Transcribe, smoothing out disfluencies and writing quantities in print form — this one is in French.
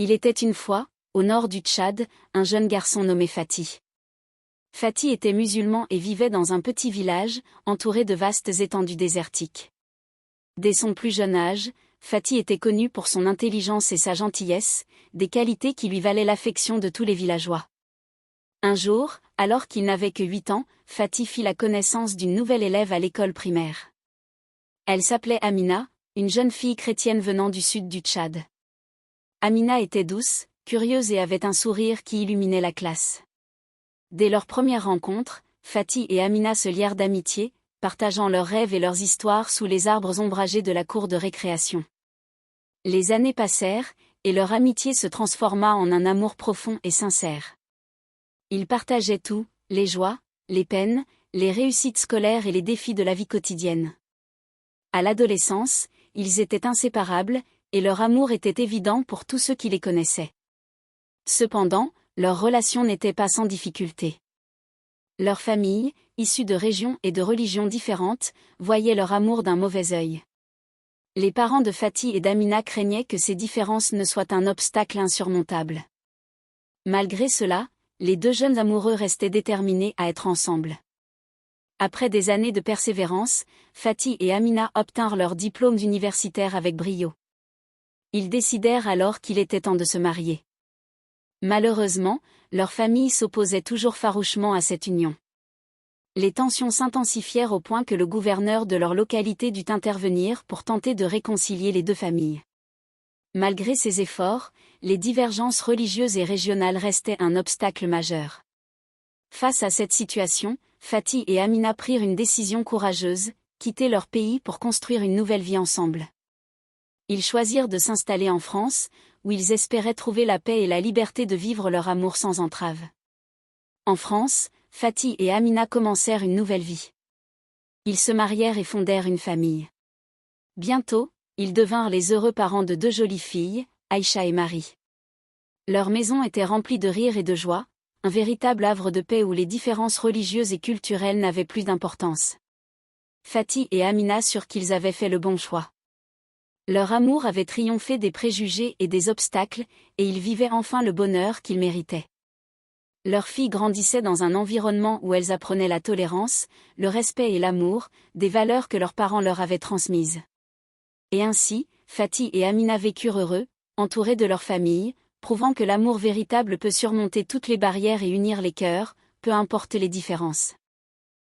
Il était une fois, au nord du Tchad, un jeune garçon nommé Fatih. Fatih était musulman et vivait dans un petit village, entouré de vastes étendues désertiques. Dès son plus jeune âge, Fatih était connu pour son intelligence et sa gentillesse, des qualités qui lui valaient l'affection de tous les villageois. Un jour, alors qu'il n'avait que 8 ans, Fatih fit la connaissance d'une nouvelle élève à l'école primaire. Elle s'appelait Amina, une jeune fille chrétienne venant du sud du Tchad. Amina était douce, curieuse et avait un sourire qui illuminait la classe. Dès leur première rencontre, Fatih et Amina se lièrent d'amitié, partageant leurs rêves et leurs histoires sous les arbres ombragés de la cour de récréation. Les années passèrent, et leur amitié se transforma en un amour profond et sincère. Ils partageaient tout, les joies, les peines, les réussites scolaires et les défis de la vie quotidienne. À l'adolescence, ils étaient inséparables, et leur amour était évident pour tous ceux qui les connaissaient. Cependant, leur relation n'était pas sans difficulté. Leurs familles, issues de régions et de religions différentes, voyaient leur amour d'un mauvais œil. Les parents de Fatih et d'Amina craignaient que ces différences ne soient un obstacle insurmontable. Malgré cela, les deux jeunes amoureux restaient déterminés à être ensemble. Après des années de persévérance, Fatih et Amina obtinrent leurs diplômes universitaires avec brio. Ils décidèrent alors qu'il était temps de se marier. Malheureusement, leur famille s'opposait toujours farouchement à cette union. Les tensions s'intensifièrent au point que le gouverneur de leur localité dut intervenir pour tenter de réconcilier les deux familles. Malgré ces efforts, les divergences religieuses et régionales restaient un obstacle majeur. Face à cette situation, Fatih et Amina prirent une décision courageuse, quitter leur pays pour construire une nouvelle vie ensemble. Ils choisirent de s'installer en France, où ils espéraient trouver la paix et la liberté de vivre leur amour sans entrave. En France, Fatih et Amina commencèrent une nouvelle vie. Ils se marièrent et fondèrent une famille. Bientôt, ils devinrent les heureux parents de 2 jolies filles, Aïcha et Marie. Leur maison était remplie de rire et de joie, un véritable havre de paix où les différences religieuses et culturelles n'avaient plus d'importance. Fatih et Amina surent qu'ils avaient fait le bon choix. Leur amour avait triomphé des préjugés et des obstacles, et ils vivaient enfin le bonheur qu'ils méritaient. Leurs filles grandissaient dans un environnement où elles apprenaient la tolérance, le respect et l'amour, des valeurs que leurs parents leur avaient transmises. Et ainsi, Fatih et Amina vécurent heureux, entourés de leur famille, prouvant que l'amour véritable peut surmonter toutes les barrières et unir les cœurs, peu importe les différences.